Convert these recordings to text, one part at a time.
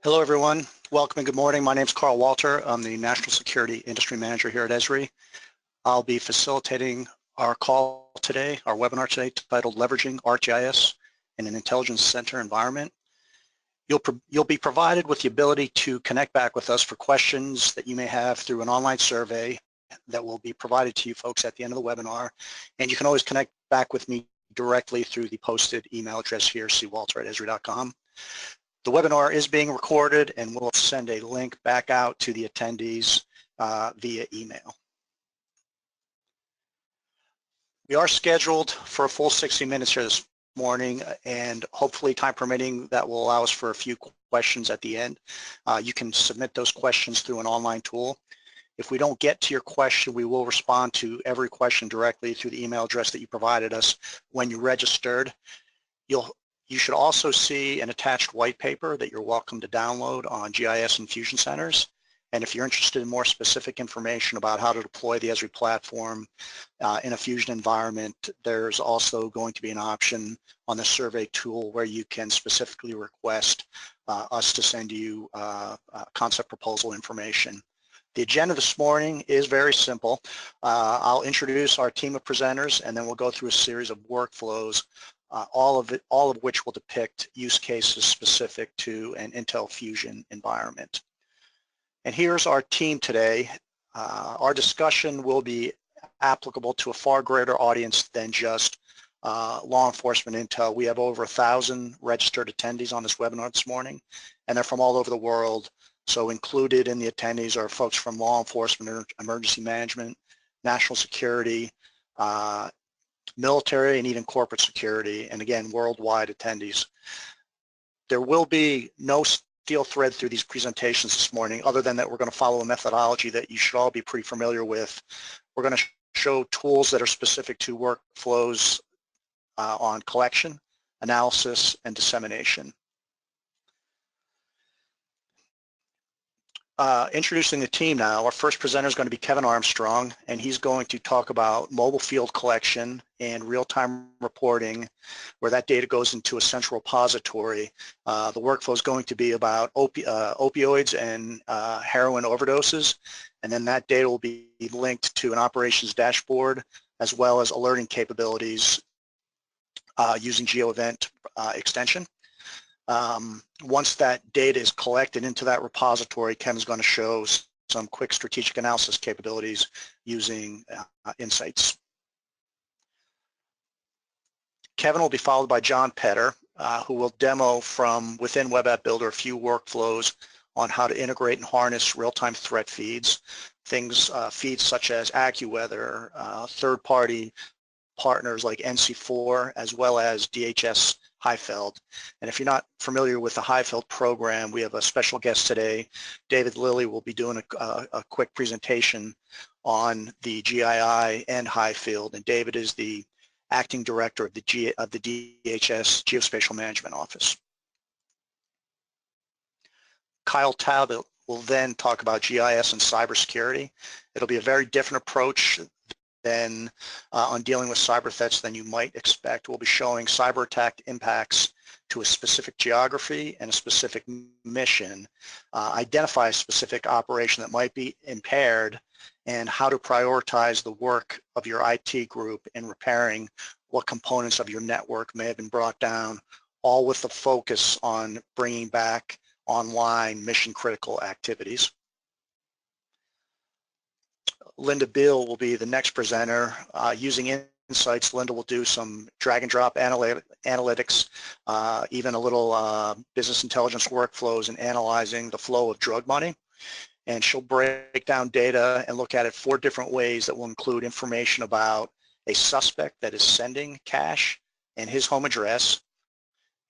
Hello, everyone. Welcome and good morning. My name is Carl Walter. I'm the National Security Industry Manager here at Esri. I'll be facilitating our call today, our webinar today, titled Leveraging ArcGIS in an Intelligence Center Environment. You'll be provided with the ability to connect back with us for questions that you may have through an online survey that will be provided to you folks at the end of the webinar. And you can always connect back with me directly through the posted email address here, cwalter@esri.com. The webinar is being recorded and we'll send a link back out to the attendees via email. We are scheduled for a full 60 minutes here this morning, and hopefully, time permitting, that will allow us for a few questions at the end. You can submit those questions through an online tool. If we don't get to your question, we will respond to every question directly through the email address that you provided us when you registered. You should also see an attached white paper that you're welcome to download on GIS and Fusion Centers. And if you're interested in more specific information about how to deploy the Esri platform in a Fusion environment, there's also going to be an option on the survey tool where you can specifically request us to send you concept proposal information. The agenda this morning is very simple. I'll introduce our team of presenters, and then we'll go through a series of workflows, all of which will depict use cases specific to an Intel Fusion environment. And here's our team today. Our discussion will be applicable to a far greater audience than just law enforcement intel. We have over 1,000 registered attendees on this webinar this morning, and they're from all over the world. So included in the attendees are folks from law enforcement, emergency management, national security, military, and even corporate security, and again, worldwide attendees. There will be no steel thread through these presentations this morning, other than that we're going to follow a methodology that you should all be pretty familiar with. We're going to show tools that are specific to workflows on collection, analysis, and dissemination. Introducing the team now, our first presenter is going to be KevinArmstrong, and he's going to talk about mobile field collection and real-time reporting, where that data goes into a central repository. The workflow is going to be about opioids and heroin overdoses, and then that data will be linked to an operations dashboard as well as alerting capabilities using GeoEvent extension. Once that data is collected into that repository, Kevin's going to show some quick strategic analysis capabilities using insights. Kevin will be followed by John Petter, who will demo from within Web App Builder a few workflows on how to integrate and harness real-time threat feeds, feeds such as AccuWeather, third-party partners like NC4, as well as DHS Highfeld. And if you're not familiar with the Highfeld program, we have a special guest today. David Lilly will be doing a quick presentation on the GII and Highfield, and David is the acting director of the DHS Geospatial Management Office. Kyle Talbot will then talk about GIS and cybersecurity. It'll be a very different approach than on dealing with cyber threats than you might expect. We'll be showing cyber attack impacts to a specific geography and a specific mission, identify a specific operation that might be impaired, and how to prioritize the work of your IT group in repairing what components of your network may have been brought down, all with the focus on bringing back online mission-critical activities. Linda Beal will be the next presenter. Using insights, Linda will do some drag and drop analytics, even a little business intelligence workflows in analyzing the flow of drug money. And she'll break down data and look at it 4 different ways that will include information about a suspect that is sending cash and his home address,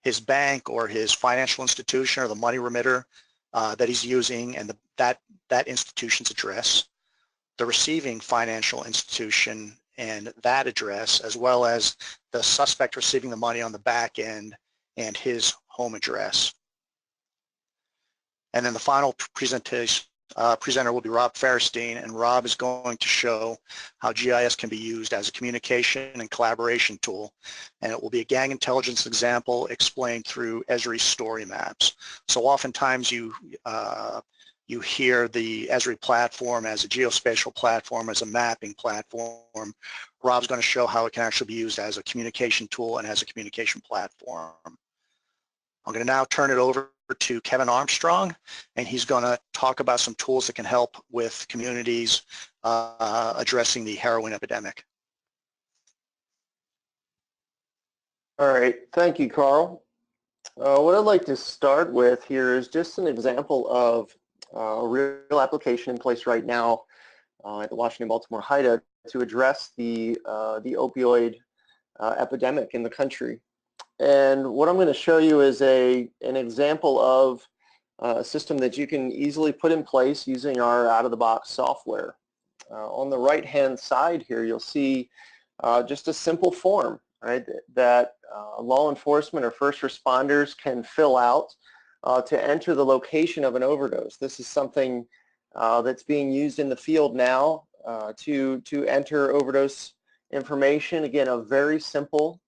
his bank or his financial institution or the money remitter that he's using and that institution's address, the receiving financial institution and that address, as well as the suspect receiving the money on the back end and his home address. And then the final presentation presenter will be Rob Farris, and Rob is going to show how GIS can be used as a communication and collaboration tool, and it will be a gang intelligence example explained through Esri story maps. So oftentimes you hear the Esri platform as a geospatial platform, as a mapping platform. Rob's going to show how it can actually be used as a communication tool and as a communication platform. I'm going to now turn it over to Kevin Armstrong, and he's going to talk about some tools that can help with communities addressing the heroin epidemic. All right, thank you, Carl. What I'd like to start with here is just an example of a real application in place right now at the Washington-Baltimore HIDA to address the opioid epidemic in the country. And what I'm going to show you is an example of a system that you can easily put in place using our out-of-the-box software. On the right-hand side here, you'll see just a simple form, right, that law enforcement or first responders can fill out to enter the location of an overdose. This is something that's being used in the field now to enter overdose information. Again, a very simple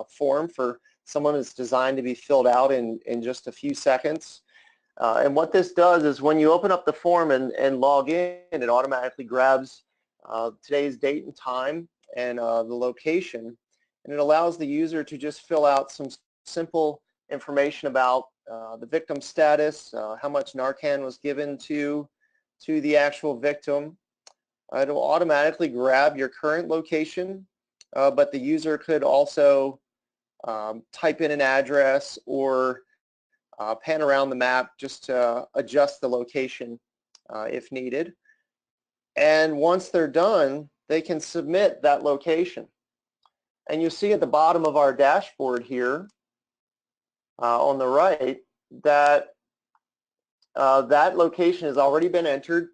form for someone that's designed to be filled out in just a few seconds. And what this does is when you open up the form and log in, it automatically grabs today's date and time and the location, and it allows the user to just fill out some simple information about the victim status, how much Narcan was given to the actual victim. It will automatically grab your current location, but the user could also type in an address or pan around the map just to adjust the location if needed. And once they're done, they can submit that location. And you see at the bottom of our dashboard here on the right that that location has already been entered.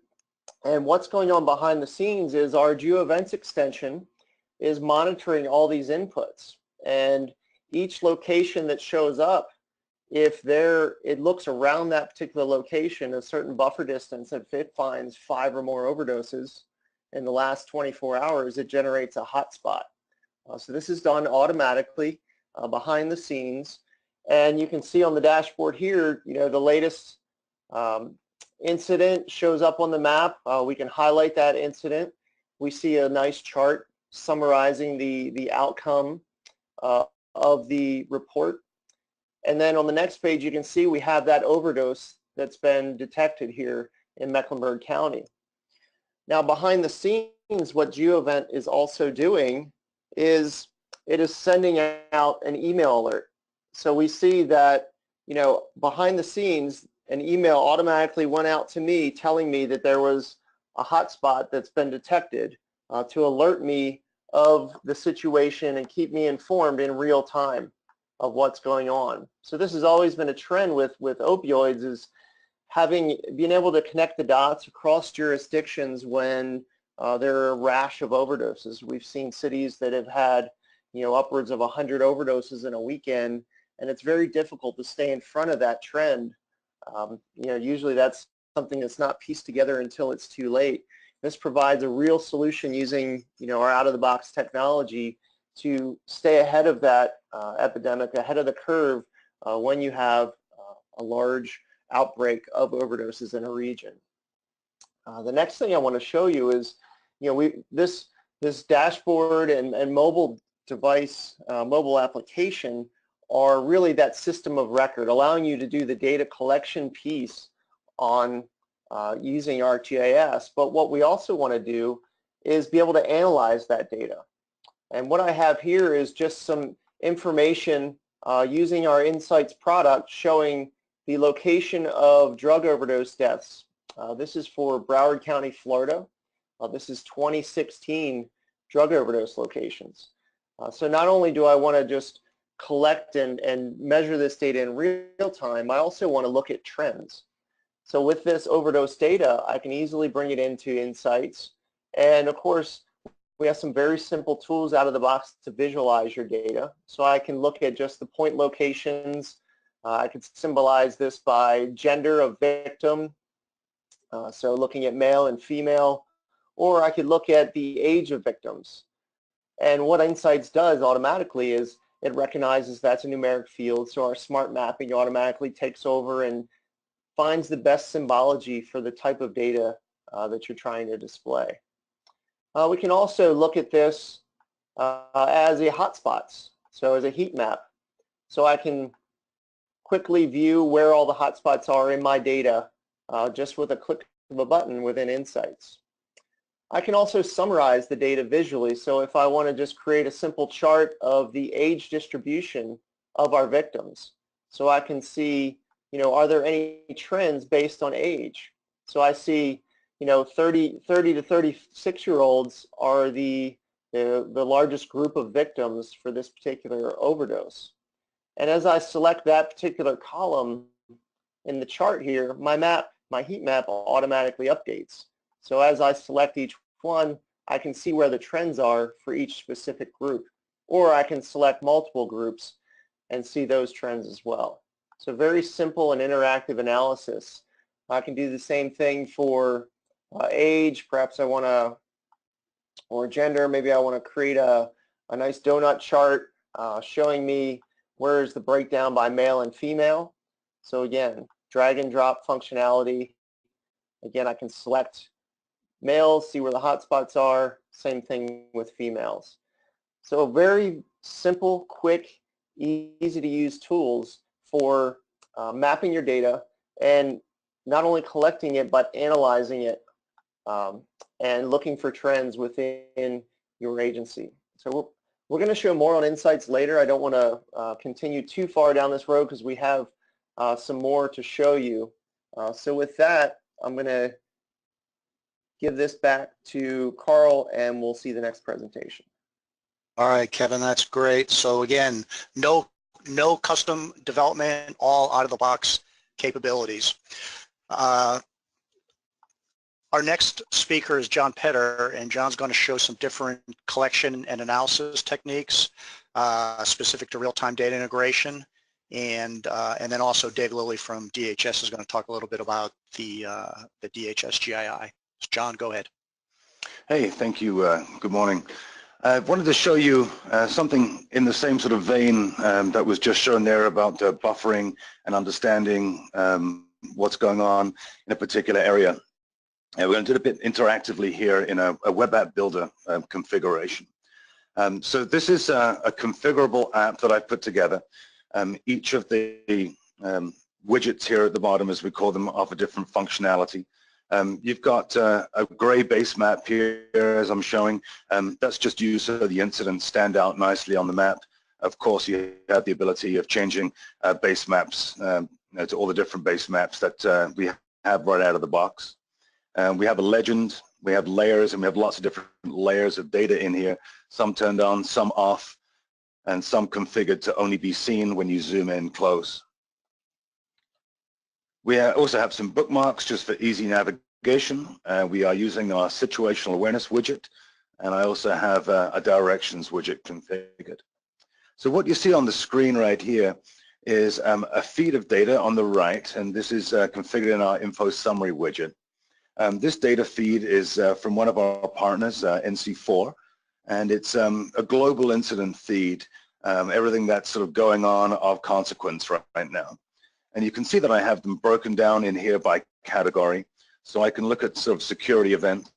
And what's going on behind the scenes is our GeoEvents extension is monitoring all these inputs. And each location that shows up, if it looks around that particular location a certain buffer distance, if it finds 5 or more overdoses in the last 24 hours, it generates a hotspot. So this is done automatically behind the scenes. And you can see on the dashboard here, the latest incident shows up on the map. We can highlight that incident. We see a nice chart summarizing the outcome of the report. And then on the next page, you can see we have that overdose that's been detected here in Mecklenburg County. Now, behind the scenes, what GeoEvent is also doing is it is sending out an email alert. So we see that, behind the scenes, an email automatically went out to me telling me that there was a hotspot that's been detected to alert me of the situation and keep me informed in real time of what's going on. So this has always been a trend with opioids, is being able to connect the dots across jurisdictions when there are a rash of overdoses. We've seen cities that have had upwards of 100 overdoses in a weekend, and it's very difficult to stay in front of that trend. Usually that's something that's not pieced together until it's too late. This provides a real solution using our out-of-the-box technology to stay ahead of that epidemic, ahead of the curve when you have a large outbreak of overdoses in a region. The next thing I want to show you is, this dashboard and mobile device, mobile application are really that system of record, allowing you to do the data collection piece on using ArcGIS. But what we also want to do is be able to analyze that data. And what I have here is just some information using our Insights product showing the location of drug overdose deaths. This is for Broward County, Florida. This is 2016 drug overdose locations. So not only do I want to just collect and measure this data in real time, I also want to look at trends. So with this overdose data, I can easily bring it into Insights. And of course, we have some very simple tools out of the box to visualize your data. So I can look at just the point locations. I could symbolize this by gender of victim, So looking at male and female, or I could look at the age of victims. And what Insights does automatically is it recognizes that's a numeric field, so our smart mapping automatically takes over and finds the best symbology for the type of data that you're trying to display. We can also look at this as a hotspots, so as a heat map. So I can quickly view where all the hotspots are in my data just with a click of a button within Insights. I can also summarize the data visually, so if I want to just create a simple chart of the age distribution of our victims, so I can see, are there any trends based on age? So I see, 30 to 36-year-olds are the largest group of victims for this particular overdose. And as I select that particular column in the chart here, my heat map automatically updates. So as I select each one, I can see where the trends are for each specific group, or I can select multiple groups and see those trends as well. So very simple and interactive analysis. I can do the same thing for age. Perhaps I want to, or gender, maybe I want to create a nice donut chart showing me where is the breakdown by male and female. So again, drag and drop functionality. Again, I can select males, see where the hotspots are. Same thing with females. So very simple, quick, easy to use tools for mapping your data and not only collecting it, but analyzing it and looking for trends within your agency. So we're going to show more on Insights later. I don't want to continue too far down this road because we have some more to show you. So with that, I'm going to give this back to Carl and we'll see the next presentation. All right, Kevin, that's great. So again, no custom development, all out-of-the-box capabilities. Our next speaker is John Petter, and John's going to show some different collection and analysis techniques specific to real-time data integration. And then also Dave Lilly from DHS is going to talk a little bit about the DHS GII. John, go ahead. Hey, thank you. Good morning. I wanted to show you something in the same sort of vein that was just shown there about buffering and understanding what's going on in a particular area. We're going to do it a bit interactively here in a web app builder configuration. So this is a configurable app that I've put together. Each of the widgets here at the bottom, as we call them, offer different functionality. You've got a gray base map here, as I'm showing. That's just used so the incidents stand out nicely on the map. Of course, you have the ability of changing base maps to all the different base maps that we have right out of the box. We have a legend, we have layers, and we have lots of different layers of data in here, some turned on, some off, and some configured to only be seen when you zoom in close. We also have some bookmarks just for easy navigation. We are using our situational awareness widget, and I also have a directions widget configured. So what you see on the screen right here is a feed of data on the right, and this is configured in our info summary widget. This data feed is from one of our partners, NC4, and it's a global incident feed, everything that's sort of going on of consequence right now. And you can see that I have them broken down in here by category, so I can look at sort of security events.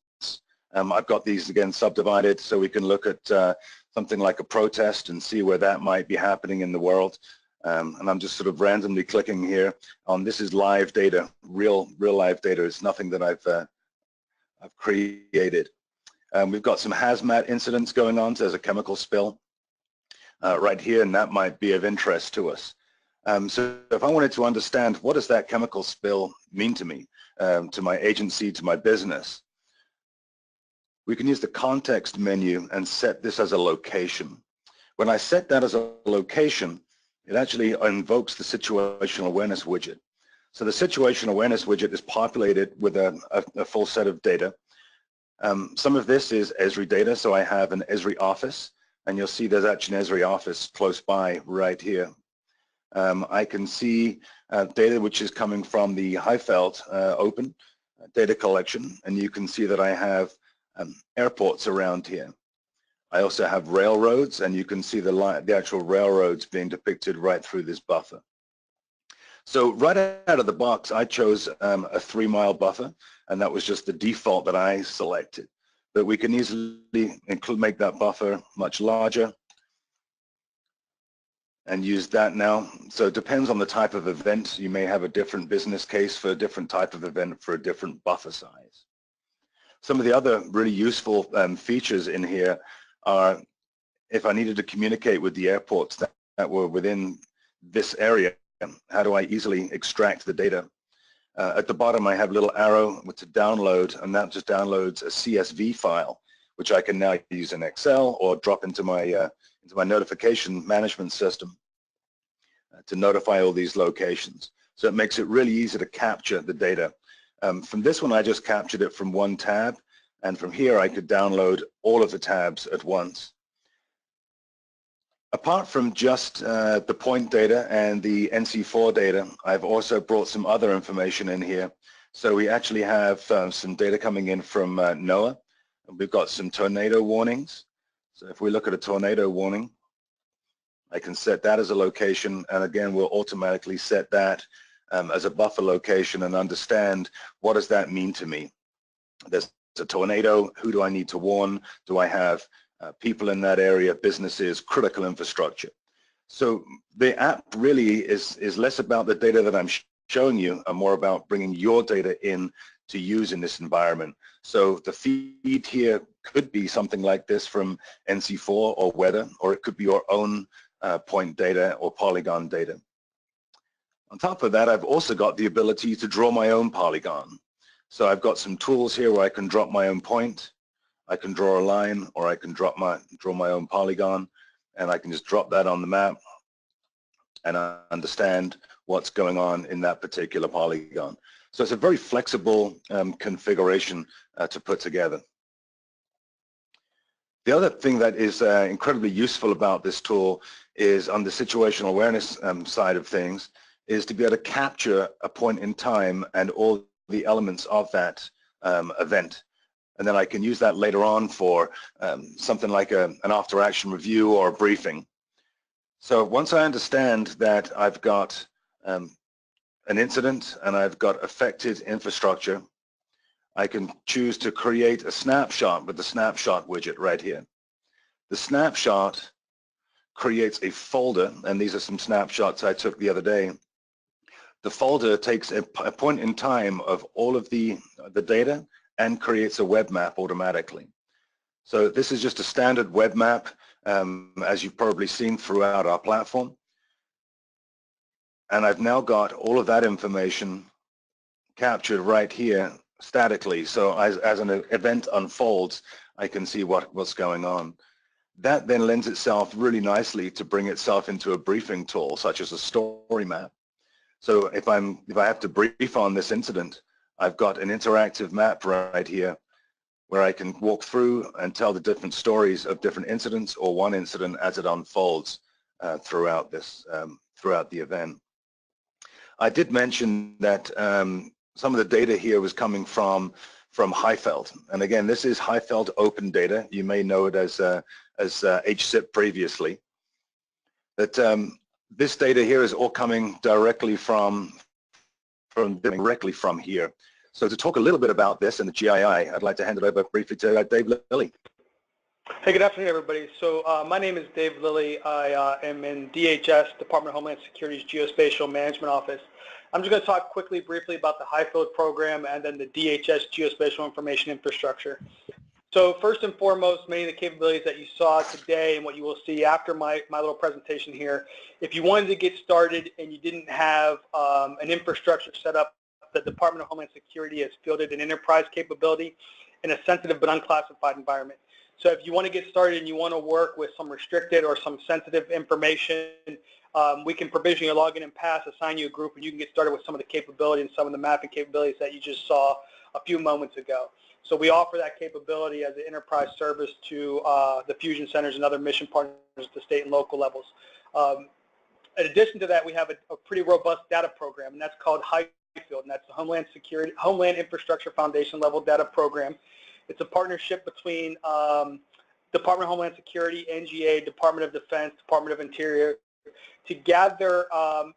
I've got these again subdivided, so we can look at something like a protest and see where that might be happening in the world. And I'm just sort of randomly clicking here on this is live data, real live data. It's nothing that I've created. We've got some hazmat incidents going on, so there's a chemical spill right here, and that might be of interest to us. So if I wanted to understand what does that chemical spill mean to me, to my agency, to my business, we can use the context menu and set this as a location. When I set that as a location, it actually invokes the situational awareness widget. So the situational awareness widget is populated with a full set of data. Some of this is Esri data, so I have an Esri office, and you'll see there's actually an Esri office close by right here. I can see data which is coming from the Highfeld Open, data collection, and you can see that I have airports around here. I also have railroads, and you can see the actual railroads being depicted right through this buffer. So right out of the box, I chose a 3-mile buffer, and that was just the default that I selected. But we can easily make that buffer much larger and use that now. So it depends on the type of event. You may have a different business case for a different type of event for a different buffer size. Some of the other really useful features in here are if I needed to communicate with the airports that were within this area, how do I easily extract the data? At the bottom, I have a little arrow to download, and that just downloads a CSV file, which I can now use in Excel or drop into my notification management system to notify all these locations. So it makes it really easy to capture the data. From this one, I just captured it from one tab, and from here, I could download all of the tabs at once. Apart from just the point data and the NC4 data, I've also brought some other information in here. So we actually have some data coming in from NOAA. We've got some tornado warnings. So if we look at a tornado warning, I can set that as a location, and again, we'll automatically set that as a buffer location and understand what does that mean to me. There's a tornado, who do I need to warn? Do I have people in that area, businesses, critical infrastructure? So the app really is less about the data that I'm showing you and more about bringing your data in to use in this environment. So the feed here could be something like this from NC4 or weather, or it could be your own point data or polygon data. On top of that, I've also got the ability to draw my own polygon. So I've got some tools here where I can drop my own point, I can draw a line, or I can draw my own polygon, and I can just drop that on the map and understand what's going on in that particular polygon. So it's a very flexible configuration to put together. The other thing that is incredibly useful about this tool is on the situational awareness side of things is to be able to capture a point in time and all the elements of that event. And then I can use that later on for something like an after action review or a briefing. So once I understand that I've got an incident and I've got affected infrastructure, I can choose to create a snapshot with the snapshot widget right here. The snapshot creates a folder, and these are some snapshots I took the other day. The folder takes a point in time of all of the data and creates a web map automatically. So this is just a standard web map, as you've probably seen throughout our platform. And I've now got all of that information captured right here statically. So as an event unfolds, I can see what's going on. That then lends itself really nicely to bring itself into a briefing tool, such as a story map. So if I have to brief on this incident, I've got an interactive map right here where I can walk through and tell the different stories of different incidents or one incident as it unfolds throughout the event. I did mention that some of the data here was coming from Highfeld, and again, this is Highfeld open data. You may know it as HSIP previously. That this data here is all coming directly from here. So to talk a little bit about this and the GII, I'd like to hand it over briefly to Dave Lilly. Hey, good afternoon, everybody. So my name is Dave Lilly. I am in DHS, Department of Homeland Security's Geospatial Management Office. I'm just going to talk briefly about the Highfield program and then the DHS Geospatial Information Infrastructure. So first and foremost, many of the capabilities that you saw today and what you will see after my little presentation here, if you wanted to get started and you didn't have an infrastructure set up, the Department of Homeland Security has fielded an enterprise capability in a sensitive but unclassified environment. So if you want to get started and you want to work with some restricted or some sensitive information, we can provision your login and pass, assign you a group, and you can get started with some of the capability and some of the mapping capabilities that you just saw a few moments ago. So we offer that capability as an enterprise service to the fusion centers and other mission partners at the state and local levels. In addition to that, we have a pretty robust data program, and that's called Highfield HIFIELD, and that's the Homeland Infrastructure Foundation level data program. It's a partnership between Department of Homeland Security, NGA, Department of Defense, Department of Interior, to gather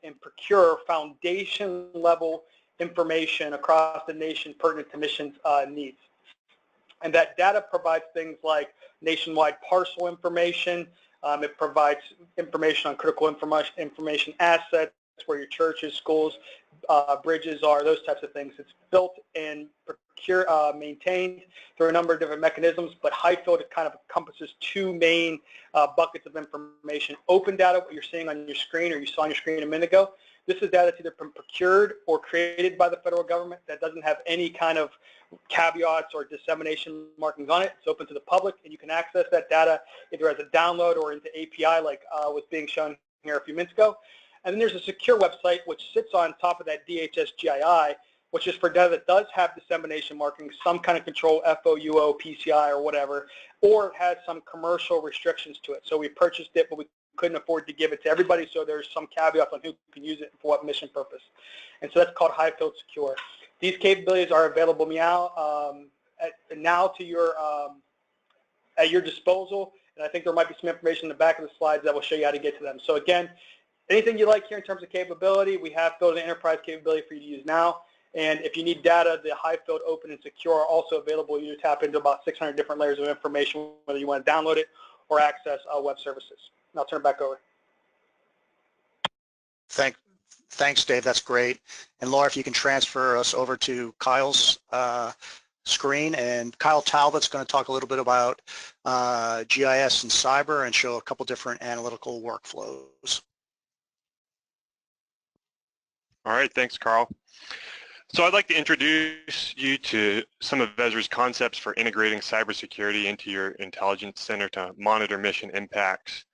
and procure foundation level information across the nation pertinent to missions needs. And that data provides things like nationwide parcel information. It provides information on critical information assets, where your churches, schools, bridges are, those types of things. It's built and maintained through a number of different mechanisms, but HIFIELD kind of encompasses two main buckets of information. Open data, what you're seeing on your screen or you saw on your screen a minute ago. This is data that's either been procured or created by the federal government that doesn't have any kind of caveats or dissemination markings on it. It's open to the public, and you can access that data either as a download or into API like was being shown here a few minutes ago. And then there's a secure website which sits on top of that DHS GII, which is for data that does have dissemination markings, some kind of control, FOUO, PCI, or whatever, or it has some commercial restrictions to it. So we purchased it, but we couldn't afford to give it to everybody, so there's some caveats on who can use it and for what mission purpose. And so that's called HIFIELD Secure. These capabilities are available now to your at your disposal, and I think there might be some information in the back of the slides that will show you how to get to them. So again, anything you like here in terms of capability, we have built an enterprise capability for you to use now. And if you need data, the HIFIELD Open and Secure are also available. You just tap into about 600 different layers of information, whether you want to download it or access web services. And I'll turn it back over. Thanks, Dave. That's great. And Laura, if you can transfer us over to Kyle's screen. And Kyle Talbot's going to talk a little bit about GIS and cyber and show a couple different analytical workflows. All right, thanks, Carl. So I'd like to introduce you to some of Ezra's concepts for integrating cybersecurity into your intelligence center to monitor mission impacts.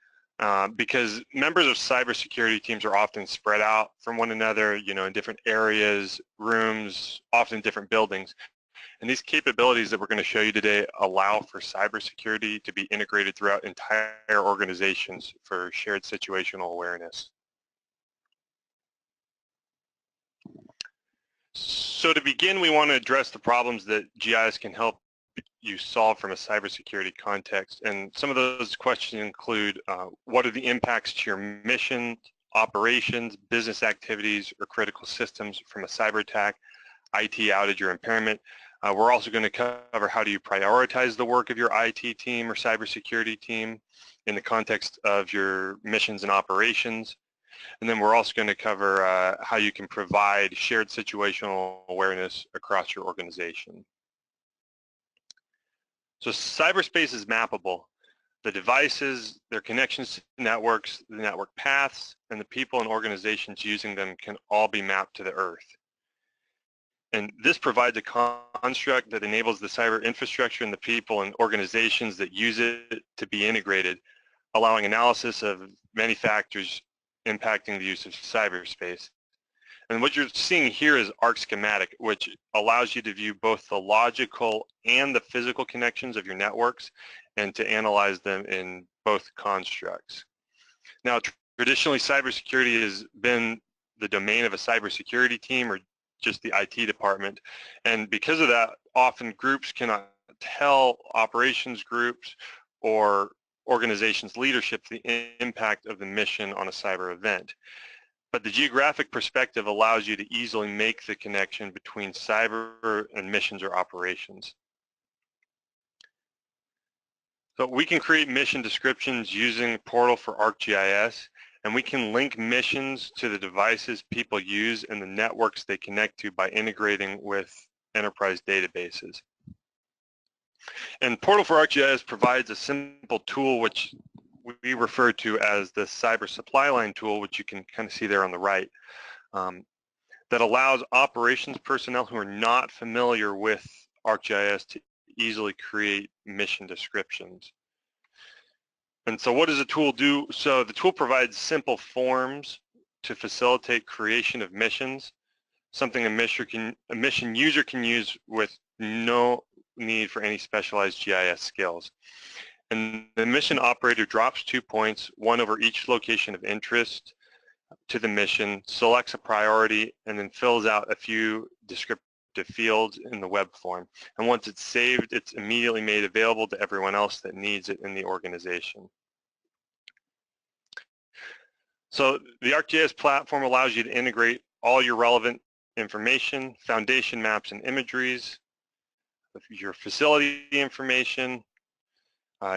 Because members of cybersecurity teams are often spread out from one another, in different areas, rooms, often different buildings. And these capabilities that we're going to show you today allow for cybersecurity to be integrated throughout entire organizations for shared situational awareness. So to begin, we want to address the problems that GIS can help you solve from a cybersecurity context. And some of those questions include, what are the impacts to your mission, operations, business activities, or critical systems from a cyber attack, IT outage, or impairment? We're also going to cover how do you prioritize the work of your IT team or cybersecurity team in the context of your missions and operations. And then we're also going to cover how you can provide shared situational awareness across your organization. So cyberspace is mappable. The devices, their connections to networks, the network paths, and the people and organizations using them can all be mapped to the Earth. And this provides a construct that enables the cyber infrastructure and the people and organizations that use it to be integrated, allowing analysis of many factors impacting the use of cyberspace. And what you're seeing here is Arc schematic, which allows you to view both the logical and the physical connections of your networks and to analyze them in both constructs. Now, traditionally, cybersecurity has been the domain of a cybersecurity team or just the IT department. And because of that, often groups cannot tell operations groups or organizations' leadership the impact of the mission on a cyber event. But the geographic perspective allows you to easily make the connection between cyber and missions or operations. So we can create mission descriptions using Portal for ArcGIS, and we can link missions to the devices people use and the networks they connect to by integrating with enterprise databases. And Portal for ArcGIS provides a simple tool which we refer to as the cyber supply line tool, which you can kind of see there on the right, that allows operations personnel who are not familiar with ArcGIS to easily create mission descriptions. And so what does the tool do? So the tool provides simple forms to facilitate creation of missions, something a mission user can use with no need for any specialized GIS skills. And the mission operator drops 2 points, one over each location of interest, to the mission, selects a priority, and then fills out a few descriptive fields in the web form. And once it's saved, it's immediately made available to everyone else that needs it in the organization. So the ArcGIS platform allows you to integrate all your relevant information, foundation maps and imageries, your facility information,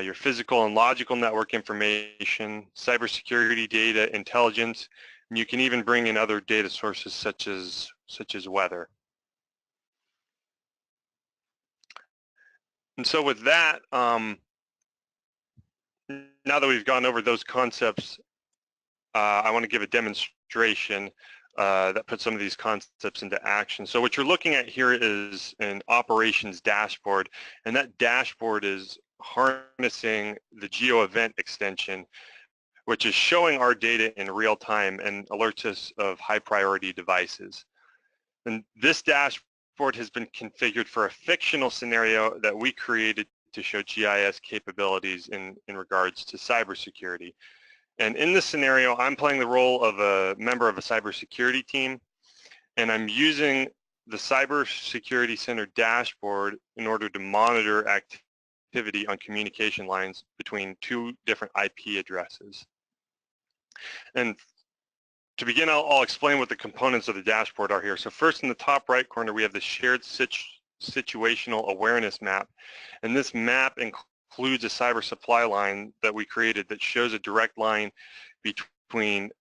your physical and logical network information, cybersecurity data, intelligence, and you can even bring in other data sources such as weather. And so with that, now that we've gone over those concepts, I want to give a demonstration that puts some of these concepts into action. So what you're looking at here is an operations dashboard, and that dashboard is harnessing the Geo Event extension, which is showing our data in real time and alerts us of high priority devices. And this dashboard has been configured for a fictional scenario that we created to show GIS capabilities in regards to cybersecurity. And in this scenario, I'm playing the role of a member of a cybersecurity team, and I'm using the Cybersecurity Center dashboard in order to monitor activity on communication lines between two different IP addresses. And to begin, I'll explain what the components of the dashboard are here. So first, in the top right corner, we have the shared situational awareness map, and this map includes a cyber supply line that we created that shows a direct line between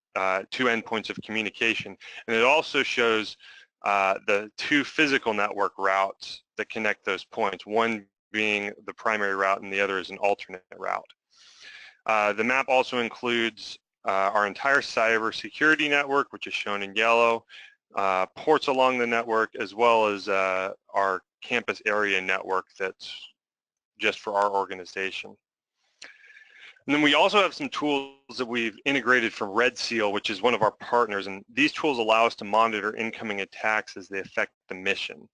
two endpoints of communication. And it also shows the two physical network routes that connect those points, one being the primary route and the other is an alternate route. The map also includes our entire cybersecurity network, which is shown in yellow, ports along the network, as well as our campus area network that's just for our organization. And then we also have some tools that we've integrated from Red Seal, which is one of our partners, and these tools allow us to monitor incoming attacks as they affect the mission.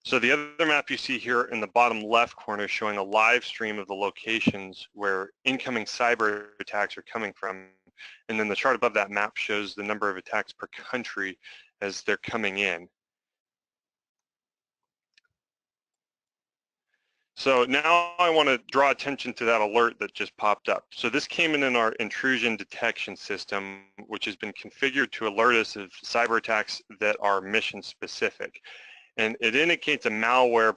So the other map you see here in the bottom left corner is showing a live stream of the locations where incoming cyber attacks are coming from, and then the chart above that map shows the number of attacks per country as they're coming in. So now I want to draw attention to that alert that just popped up. So this came in our intrusion detection system, which has been configured to alert us of cyber attacks that are mission specific. And it indicates a malware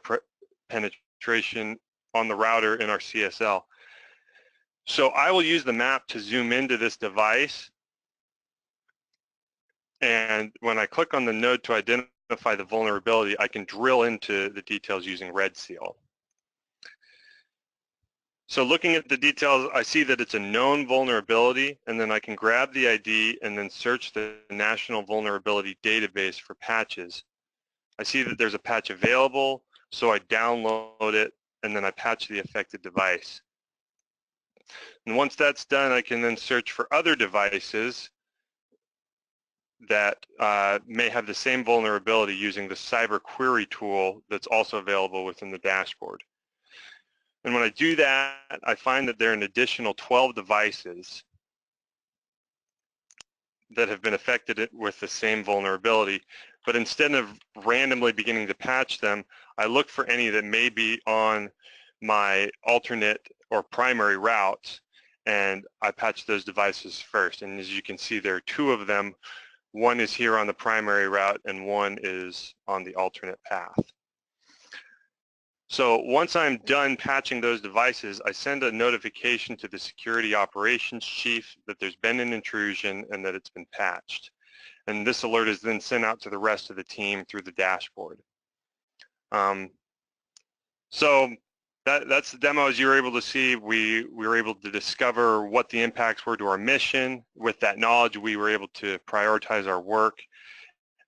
penetration on the router in our CSL. So I will use the map to zoom into this device. And when I click on the node to identify the vulnerability, I can drill into the details using Red Seal. So looking at the details, I see that it's a known vulnerability, and then I can grab the ID and then search the National Vulnerability Database for patches. I see that there's a patch available, so I download it, and then I patch the affected device. And once that's done, I can then search for other devices that may have the same vulnerability using the cyber query tool that's also available within the dashboard. And when I do that, I find that there are an additional 12 devices that have been affected with the same vulnerability. But instead of randomly beginning to patch them, I look for any that may be on my alternate or primary routes, and I patch those devices first. And as you can see, there are two of them. One is here on the primary route, and one is on the alternate path. So once I'm done patching those devices, I send a notification to the security operations chief that there's been an intrusion and that it's been patched. And this alert is then sent out to the rest of the team through the dashboard. So that's the demo. As you were able to see, we were able to discover what the impacts were to our mission. With that knowledge, we were able to prioritize our work.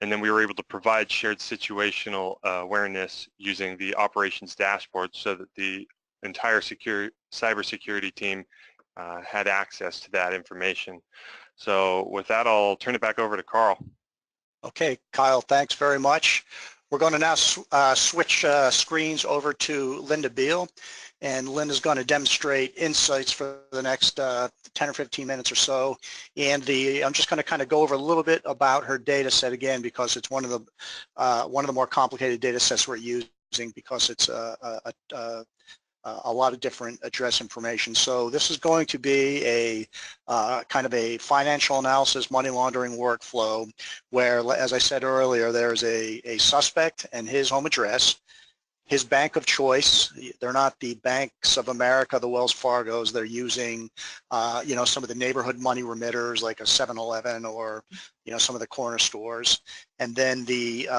And then we were able to provide shared situational awareness using the operations dashboard so that the entire cybersecurity team had access to that information. So with that, I'll turn it back over to Carl. Okay, Kyle, thanks very much. We're going to now switch screens over to Linda Beal, and Linda's going to demonstrate insights for the next 10 or 15 minutes or so. And I'm just going to kind of go over a little bit about her data set again, because it's one of the more complicated data sets we're using, because it's a lot of different address information. So this is going to be a kind of a financial analysis money laundering workflow where, as I said earlier, there's a suspect and his home address, his bank of choice. They're not the Banks of America, the Wells Fargos. They're using, you know, some of the neighborhood money remitters like a 7-Eleven or, you know, some of the corner stores. And then the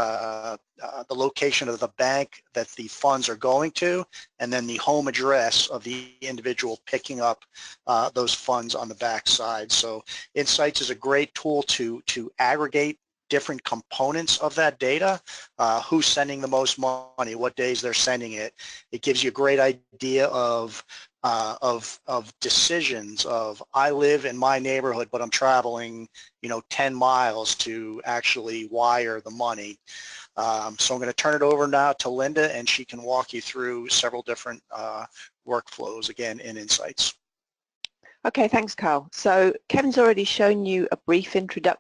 location of the bank that the funds are going to, and then the home address of the individual picking up those funds on the back side. So Insights is a great tool to aggregate different components of that data, who's sending the most money, what days they're sending it. It gives you a great idea of decisions of, I live in my neighborhood, but I'm traveling, you know, 10 miles to actually wire the money. So I'm going to turn it over now to Linda, and she can walk you through several different workflows, again, in Insights. Okay, thanks, Carl. So Kevin's already shown you a brief introduction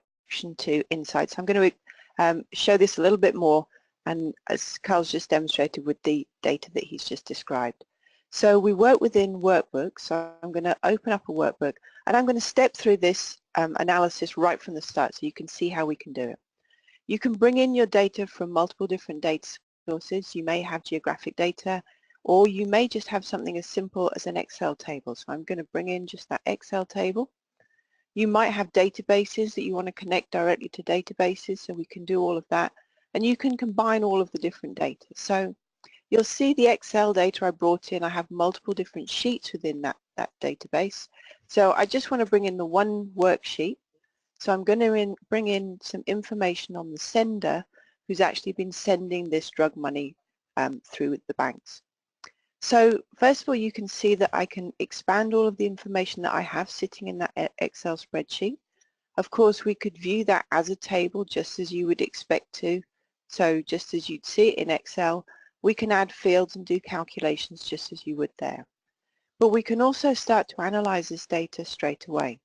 to Insights. I'm going to show this a little bit more, and as Carl's just demonstrated with the data that he's just described. So we work within workbooks. So I'm going to open up a workbook, and I'm going to step through this analysis right from the start so you can see how we can do it. You can bring in your data from multiple different data sources. You may have geographic data, or you may just have something as simple as an Excel table. So I'm going to bring in just that Excel table. You might have databases that you want to connect directly to databases, so we can do all of that. And you can combine all of the different data. So you'll see the Excel data I brought in. I have multiple different sheets within that database. So I just want to bring in the one worksheet. So I'm going to bring in some information on the sender who's actually been sending this drug money through the banks. So first of all, you can see that I can expand all of the information that I have sitting in that Excel spreadsheet. Of course, we could view that as a table just as you would expect to. So just as you'd see it in Excel, we can add fields and do calculations just as you would there. But we can also start to analyze this data straight away.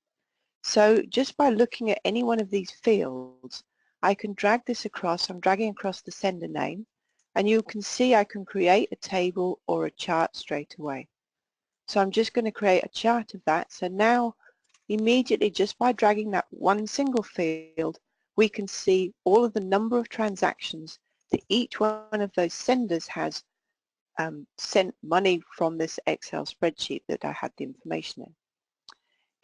So just by looking at any one of these fields, I can drag this across. I'm dragging across the sender name. And you can see I can create a table or a chart straight away. So I'm just going to create a chart of that. So now immediately, just by dragging that one single field, we can see all of the number of transactions that each one of those senders has sent money from this Excel spreadsheet that I had the information in.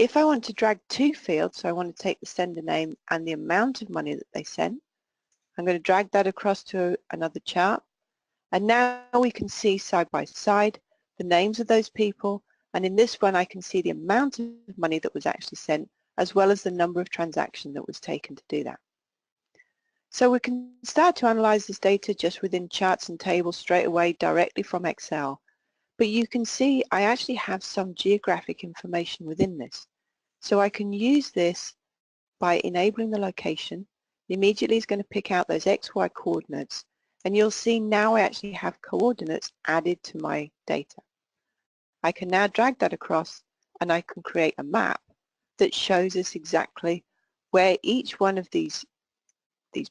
If I want to drag two fields, so I want to take the sender name and the amount of money that they sent, I'm going to drag that across to another chart, and now we can see side by side the names of those people, and in this one I can see the amount of money that was actually sent as well as the number of transactions that was taken to do that. So we can start to analyze this data just within charts and tables straight away directly from Excel, but you can see I actually have some geographic information within this. So I can use this by enabling the location. Immediately is going to pick out those XY coordinates, and you'll see now I actually have coordinates added to my data. I can now drag that across, and I can create a map that shows us exactly where each one of these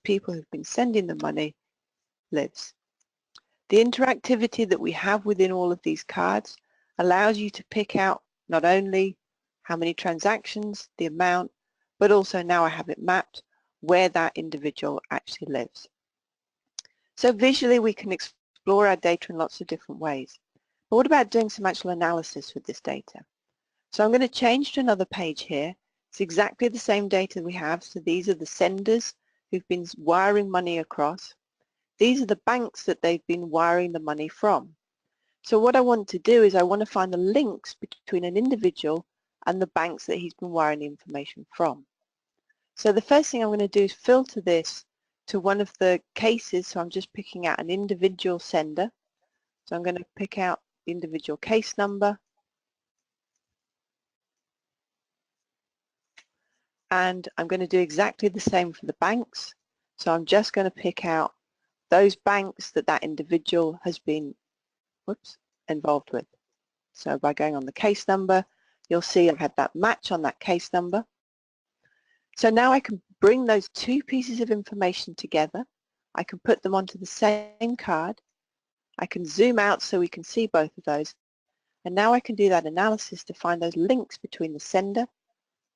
people who've been sending the money lives. The interactivity that we have within all of these cards allows you to pick out not only how many transactions, the amount, but also now I have it mapped where that individual actually lives. So visually we can explore our data in lots of different ways. But what about doing some actual analysis with this data? So I'm going to change to another page here. It's exactly the same data we have. So these are the senders who've been wiring money across. These are the banks that they've been wiring the money from. So what I want to do is I want to find the links between an individual and the banks that he's been wiring the information from. So the first thing I'm going to do is filter this to one of the cases. So I'm just picking out an individual sender. So I'm going to pick out the individual case number. And I'm going to do exactly the same for the banks. So I'm just going to pick out those banks that that individual has been involved with. So by going on the case number, you'll see I've had that match on that case number. So now I can bring those two pieces of information together. I can put them onto the same card. I can zoom out so we can see both of those. And now I can do that analysis to find those links between the sender,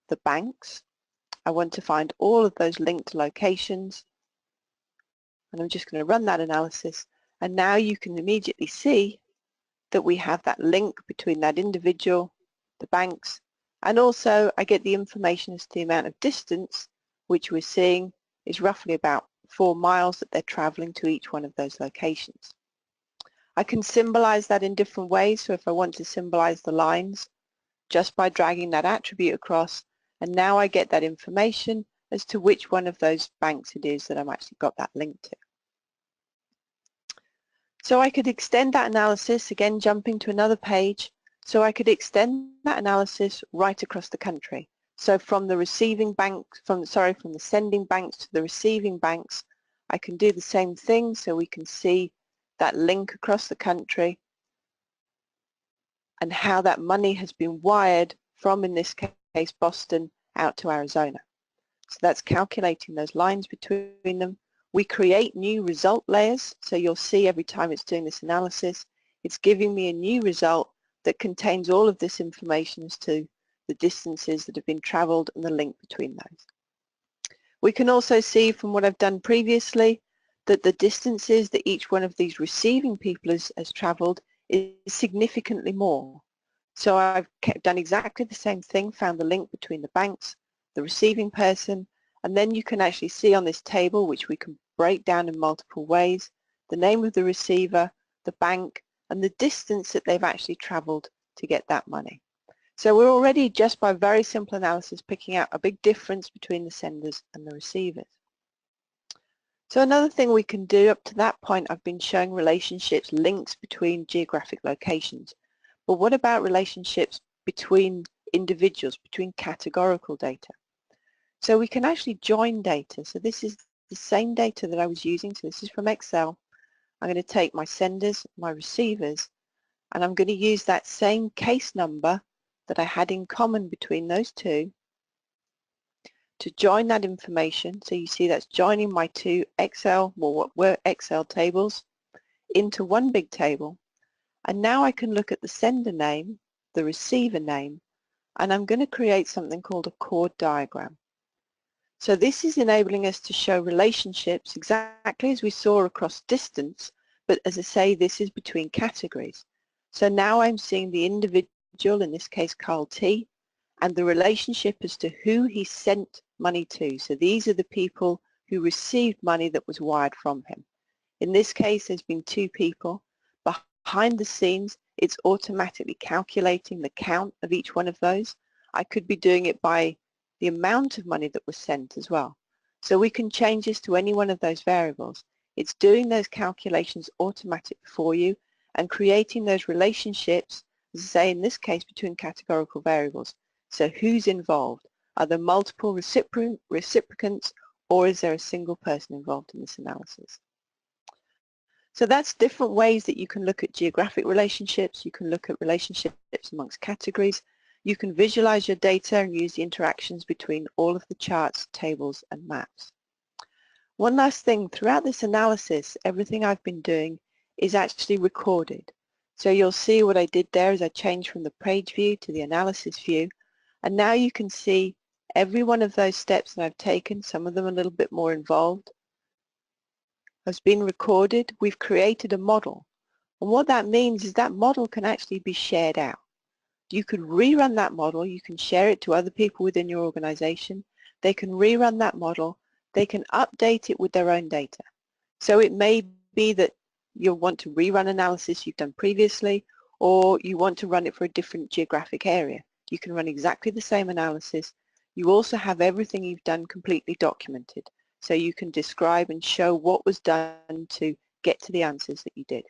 the banks. I want to find all of those linked locations. And I'm just going to run that analysis. And now you can immediately see that we have that link between that individual, the banks, and also I get the information as to the amount of distance which we're seeing is roughly about 4 miles that they're traveling to each one of those locations. I can symbolize that in different ways. So if I want to symbolize the lines, just by dragging that attribute across, and now I get that information as to which one of those banks it is that I've actually got that link to. So I could extend that analysis, again jumping to another page, so I could extend that analysis right across the country. So from the receiving banks, from the sending banks to the receiving banks, I can do the same thing, so we can see that link across the country and how that money has been wired from, in this case, Boston out to Arizona. So that's calculating those lines between them. We create new result layers, so you'll see every time it's doing this analysis, it's giving me a new result that contains all of this information as to the distances that have been traveled and the link between those. We can also see from what I've done previously that the distances that each one of these receiving people has traveled is significantly more. So I've done exactly the same thing, found the link between the banks, the receiving person, and then you can actually see on this table, which we can break down in multiple ways, the name of the receiver, the bank, and the distance that they've actually traveled to get that money. So we're already, just by very simple analysis, picking out a big difference between the senders and the receivers. So another thing we can do, up to that point I've been showing relationships, links between geographic locations. But what about relationships between individuals, between categorical data? So we can actually join data. So this is the same data that I was using. So this is from Excel. I'm going to take my senders, my receivers, and I'm going to use that same case number that I had in common between those two to join that information. So you see that's joining my two Excel, well, what were Excel tables, into one big table. And now I can look at the sender name, the receiver name, and I'm going to create something called a chord diagram. So this is enabling us to show relationships exactly as we saw across distance, but as I say, this is between categories. So now I'm seeing the individual, in this case Carl T, and the relationship as to who he sent money to. So these are the people who received money that was wired from him. In this case, there's been two people. Behind the scenes, it's automatically calculating the count of each one of those. I could be doing it by the amount of money that was sent as well. So we can change this to any one of those variables. It's doing those calculations automatically for you and creating those relationships, as I say, in this case, between categorical variables. So who's involved? Are there multiple reciprocants, or is there a single person involved in this analysis? So that's different ways that you can look at geographic relationships. You can look at relationships amongst categories. You can visualize your data and use the interactions between all of the charts, tables, and maps. One last thing, throughout this analysis, everything I've been doing is actually recorded. So you'll see what I did there is I changed from the page view to the analysis view, and now you can see every one of those steps that I've taken, some of them a little bit more involved, has been recorded. We've created a model, and what that means is that model can actually be shared out. You could rerun that model, you can share it to other people within your organization, they can rerun that model, they can update it with their own data. So it may be that you'll want to rerun analysis you've done previously, or you want to run it for a different geographic area. You can run exactly the same analysis. You also have everything you've done completely documented, so you can describe and show what was done to get to the answers that you did.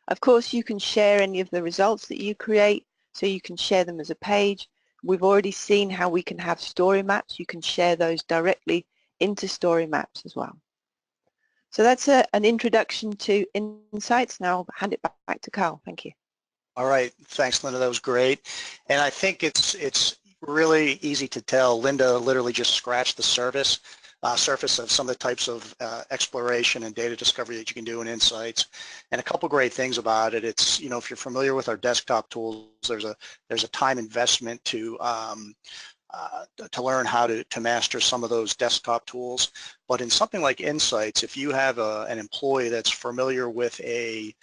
Of course, you can share any of the results that you create, so you can share them as a page. We've already seen how we can have story maps. You can share those directly into story maps as well. So that's an introduction to insights. Now I'll hand it back to Carl. Thank you. All right, thanks, Linda. That was great. And I think it's really easy to tell. Linda literally just scratched the surface of some of the types of exploration and data discovery that you can do in Insights. And a couple great things about it. It's, you know, if you're familiar with our desktop tools, there's a time investment to learn how to master some of those desktop tools. But in something like Insights, if you have an employee that's familiar with a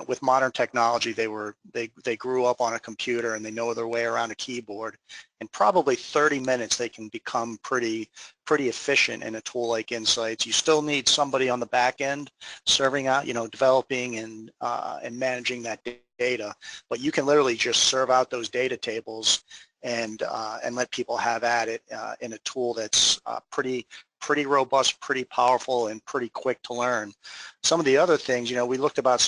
with modern technology, they grew up on a computer and they know their way around a keyboard. In probably 30 minutes, they can become pretty efficient in a tool like Insights. You still need somebody on the back end serving out, developing and managing that data, but you can literally just serve out those data tables and let people have at it in a tool that's pretty robust, pretty powerful, and pretty quick to learn. Some of the other things, we looked about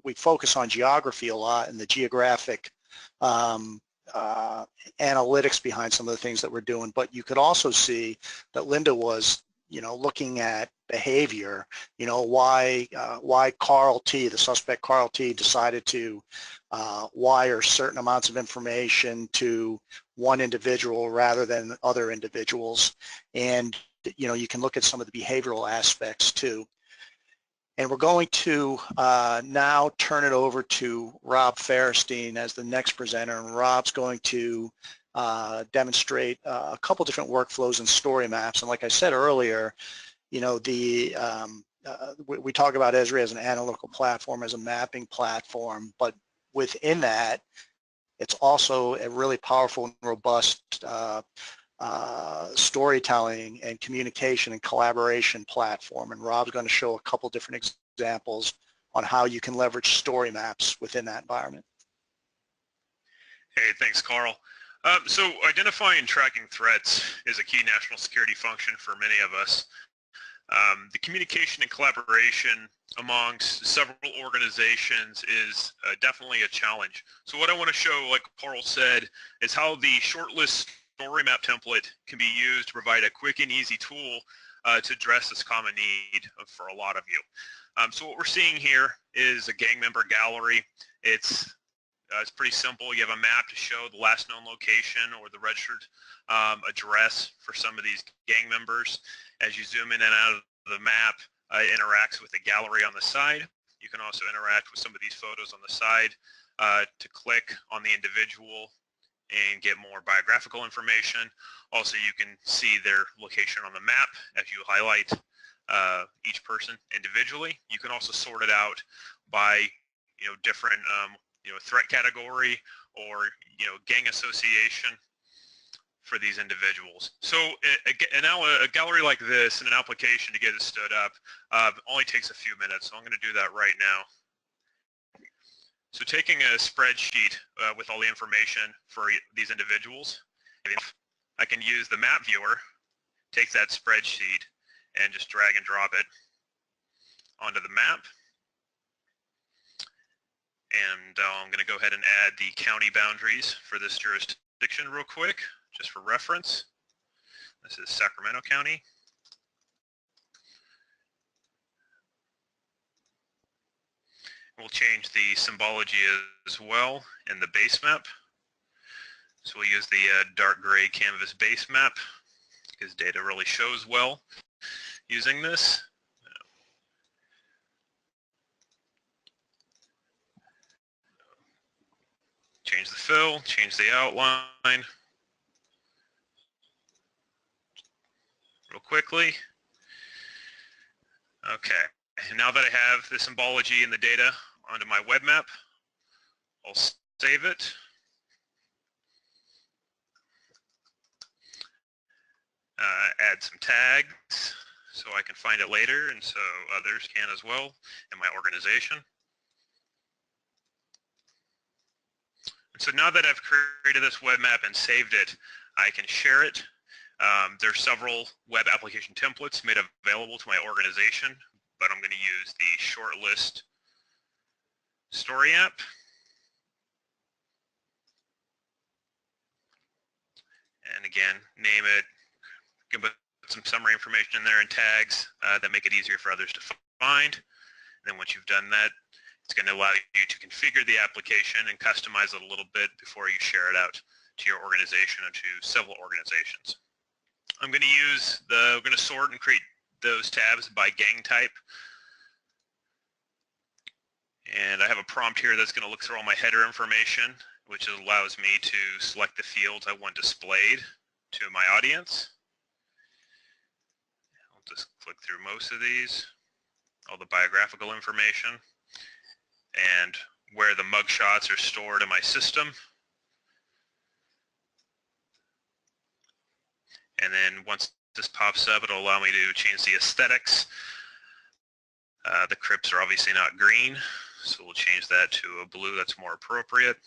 we focus on geography a lot and the geographic analytics behind some of the things that we're doing, but you could also see that Linda was, looking at behavior, why Carl T, the suspect Carl T, decided to wire certain amounts of information to one individual rather than other individuals. And you can look at some of the behavioral aspects too. And we're going to now turn it over to Rob Farris as the next presenter, and Rob's going to demonstrate a couple different workflows and story maps. And like I said earlier, we talk about Esri as an analytical platform, as a mapping platform, but within that, it's also a really powerful and robust storytelling and communication and collaboration platform. And Rob's going to show a couple different examples on how you can leverage story maps within that environment. Hey, thanks, Carl. So identifying and tracking threats is a key national security function for many of us. The communication and collaboration amongst several organizations is definitely a challenge. So what I want to show, like Carl said, is how the shortlist story map template can be used to provide a quick and easy tool to address this common need for a lot of you. So what we're seeing here is a gang member gallery. It's pretty simple. You have a map to show the last known location or the registered address for some of these gang members. As you zoom in and out of the map, it interacts with the gallery on the side. You can also interact with some of these photos on the side to click on the individual and get more biographical information. Also, you can see their location on the map as you highlight each person individually. You can also sort it out by different threat category or gang association for these individuals. So now a gallery like this and an application to get it stood up only takes a few minutes. So I'm going to do that right now. So taking a spreadsheet with all the information for these individuals, I can use the map viewer, take that spreadsheet, and just drag and drop it onto the map. And I'm going to go ahead and add the county boundaries for this jurisdiction real quick, just for reference. This is Sacramento County. We'll change the symbology as well in the base map. So we'll use the dark gray canvas base map because data really shows well using this. Change the fill, change the outline real quickly. Okay, and now that I have the symbology and the data onto my web map, I'll save it. Add some tags so I can find it later and so others can as well in my organization. And so now that I've created this web map and saved it, I can share it. There's several web application templates made available to my organization, but I'm going to use the shortlist story app. And again, name it, can put some summary information in there and tags that make it easier for others to find. And then once you've done that, It's going to allow you to configure the application and customize it a little bit before you share it out to your organization or to several organizations. I'm going to sort and create those tabs by gang type. And I have a prompt here that's going to look through all my header information, which allows me to select the fields I want displayed to my audience. I'll just click through most of these, all the biographical information, and where the mugshots are stored in my system. And then once this pops up, it'll allow me to change the aesthetics. The crypts are obviously not green, so we'll change that to a blue that's more appropriate.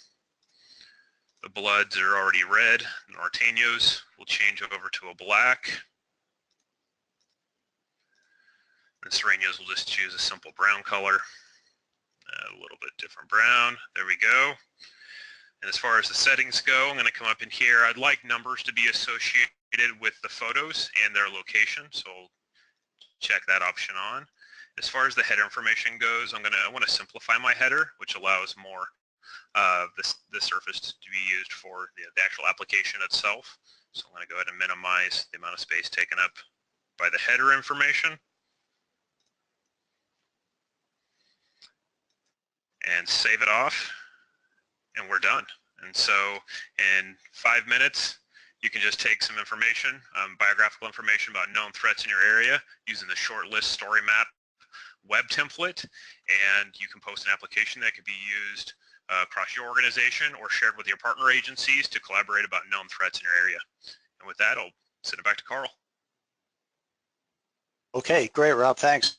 The bloods are already red. The Norteños will change over to a black. The Sereños will just choose a simple brown color. A little bit different brown. There we go. And as far as the settings go, I'm going to come up in here. I'd like numbers to be associated with the photos and their location, so I'll check that option on. As far as the header information goes, I want to simplify my header, which allows more of the surface to be used for the actual application itself. So I'm going to go ahead and minimize the amount of space taken up by the header information. And save it off, and we're done. And so in 5 minutes, you can just take some information, biographical information about known threats in your area using the short list story map web template, and you can post an application that could be used across your organization or shared with your partner agencies to collaborate about known threats in your area. And with that, I'll send it back to Carl. Okay, great, Rob. Thanks.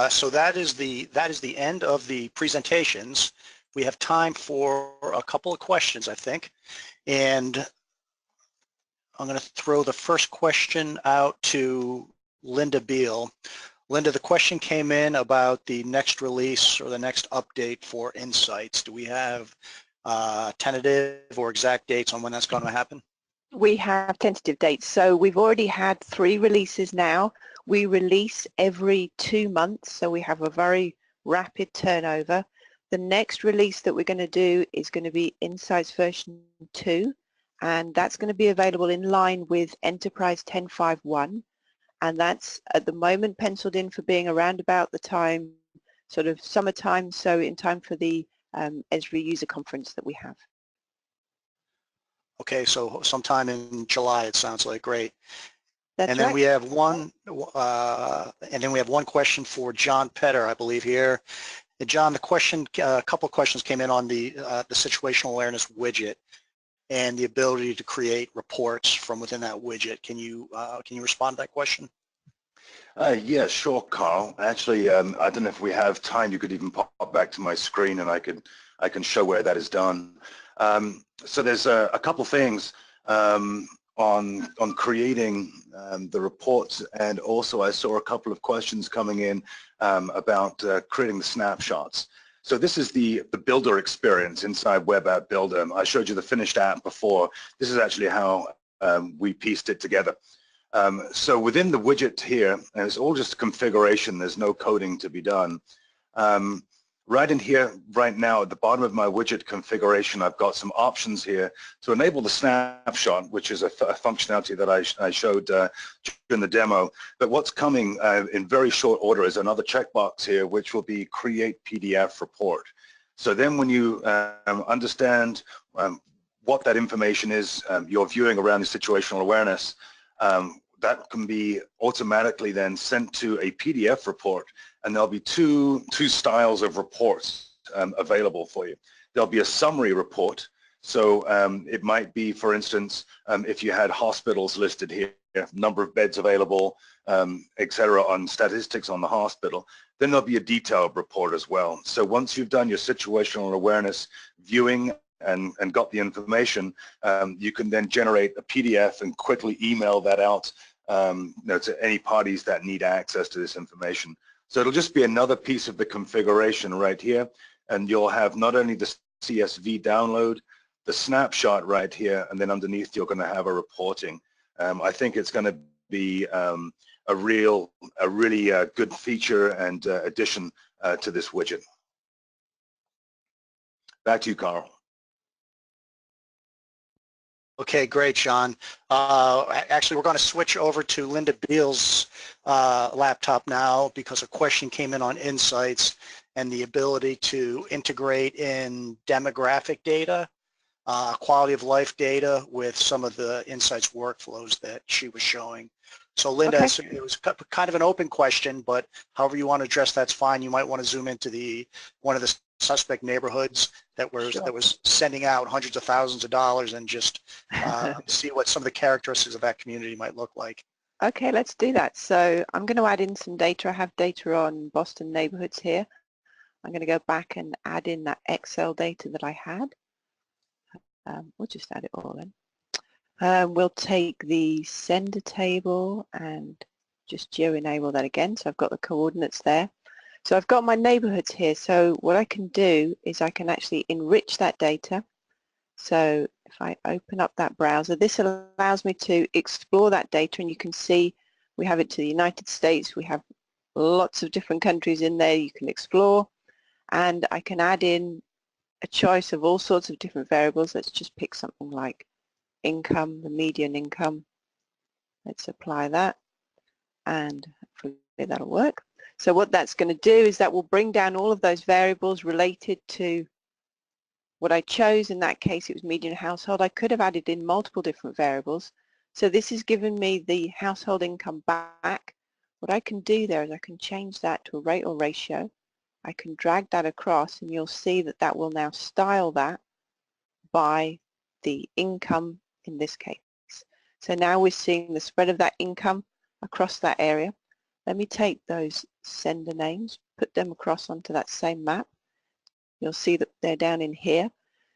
So that is the end of the presentations. We have time for a couple of questions, I think, and I'm going to throw the first question out to Linda Beal. Linda, the question came in about the next release or the next update for Insights. Do we have tentative or exact dates on when that's going to happen? We have tentative dates. So we've already had 3 releases now. We release every 2 months, so we have a very rapid turnover. The next release that we're going to do is going to be Insights version 2, and that's going to be available in line with Enterprise 10.5.1, and that's at the moment penciled in for being around about the time, sort of summertime, so in time for the Esri user conference that we have. Okay, so sometime in July, it sounds like. Great. That's and then right. we have one question for John Petter, I believe, here. And John, the question, a couple of questions came in on the situational awareness widget and the ability to create reports from within that widget. Can you respond to that question? Yeah, sure, Carl. Actually, I don't know if we have time. You could even pop back to my screen, and I can show where that is done. So there's a couple things on creating the reports, and also I saw a couple of questions coming in about creating the snapshots. So this is the builder experience inside Web App Builder. I showed you the finished app before. This is actually how we pieced it together. So within the widget here, and it's all just configuration, there's no coding to be done. Right in here, right now, at the bottom of my widget configuration, I've got some options here to enable the snapshot, which is a functionality that I showed during the demo. But what's coming in very short order is another checkbox here, which will be Create PDF Report. So then when you understand what that information is you're viewing around the situational awareness, that can be automatically then sent to a PDF report, and there'll be two styles of reports available for you. There'll be a summary report, so it might be, for instance, if you had hospitals listed here, number of beds available, etc., on statistics on the hospital. Then there'll be a detailed report as well. So once you've done your situational awareness viewing and got the information, you can then generate a PDF and quickly email that out to any parties that need access to this information. So it'll just be another piece of the configuration right here, and you'll have not only the CSV download, the snapshot right here, and then underneath you're going to have a reporting. I think it's going to be a really good feature and addition to this widget. Back to you, Carl. Okay, great, Sean. Actually, we're going to switch over to Linda Beal's laptop now because a question came in on Insights and the ability to integrate in demographic data, quality of life data with some of the Insights workflows that she was showing. So Linda, Okay. it was kind of an open question, but however you want to address that's fine. You might want to zoom into one of the suspect neighborhoods that was sending out hundreds of thousands of dollars and just see what some of the characteristics of that community might look like. Okay, let's do that. So I'm going to add in some data. I have data on Boston neighborhoods here. I'm going to go back and add in that Excel data that I had. We'll just add it all in. We'll take the sender table and just geo-enable that again. So I've got the coordinates there. So I've got my neighborhoods here. So what I can do is I can actually enrich that data. So if I open up that browser, this allows me to explore that data, and you can see we have it to the United States. We have lots of different countries in there you can explore, and I can add in a choice of all sorts of different variables. Let's just pick something like income, the median income. Let's apply that, and hopefully that'll work. So what that's going to do is that will bring down all of those variables related to what I chose. In that case, it was median household. I could have added in multiple different variables. So this has given me the household income back. What I can do there is I can change that to a rate or ratio. I can drag that across, and you'll see that that will now style that by the income in this case. So now we're seeing the spread of that income across that area. Let me take those sender names, put them across onto that same map. You'll see that they're down in here.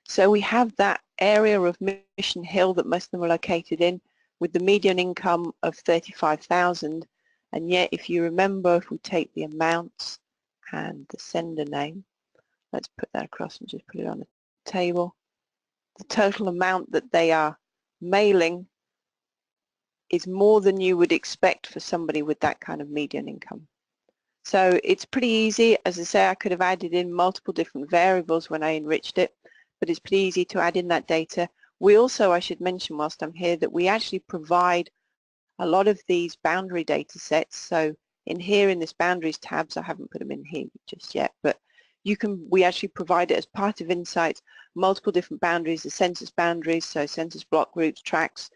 So we have that area of Mission Hill that most of them are located in with the median income of 35,000. And yet, if you remember, if we take the amounts and the sender name, let's put that across and just put it on the table. The total amount that they are mailing is more than you would expect for somebody with that kind of median income. So it's pretty easy. As I say, I could have added in multiple different variables when I enriched it, but it's pretty easy to add in that data. We also, I should mention whilst I'm here, that we actually provide a lot of these boundary data sets. So in here in this boundaries tabs, I haven't put them in here just yet, but we actually provide it as part of Insights, multiple different boundaries, the census boundaries, so census block groups, tracts,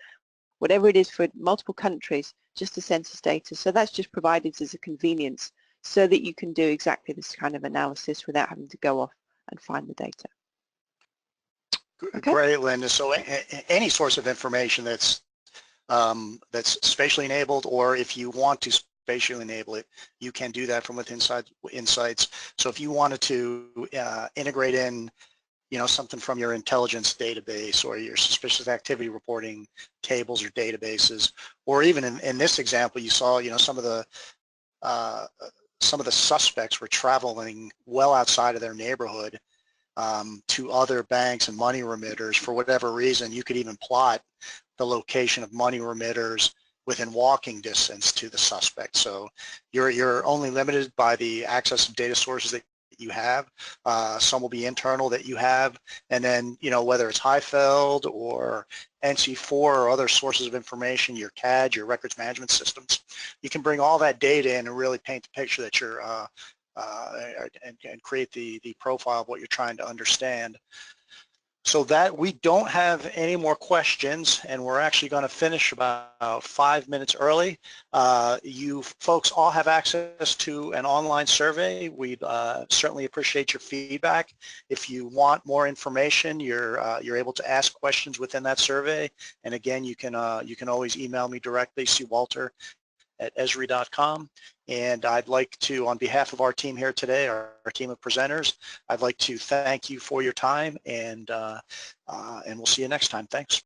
whatever it is for multiple countries, just the census data. So that's just provided as a convenience so that you can do exactly this kind of analysis without having to go off and find the data. Okay. Great, Linda. So any source of information that's spatially enabled, or if you want to spatially enable it, you can do that from within Insights. So if you wanted to integrate in, something from your intelligence database or your suspicious activity reporting tables or databases, or even in this example, you saw, some of the suspects were traveling well outside of their neighborhood to other banks and money remitters for whatever reason. You could even plot the location of money remitters within walking distance to the suspect. So you're only limited by the access of data sources that you have. Some will be internal that you have, and then whether it's Highfeld or NC4 or other sources of information, your CAD, your records management systems, you can bring all that data in and really paint the picture that you're and create the profile of what you're trying to understand. So that we don't have any more questions, and we're actually going to finish about 5 minutes early. You folks all have access to an online survey. We certainly appreciate your feedback. If you want more information, you're able to ask questions within that survey. And again, you can always email me directly, cwalter@esri.com. And I'd like to, on behalf of our team here today, our team of presenters, I'd like to thank you for your time, and we'll see you next time. Thanks.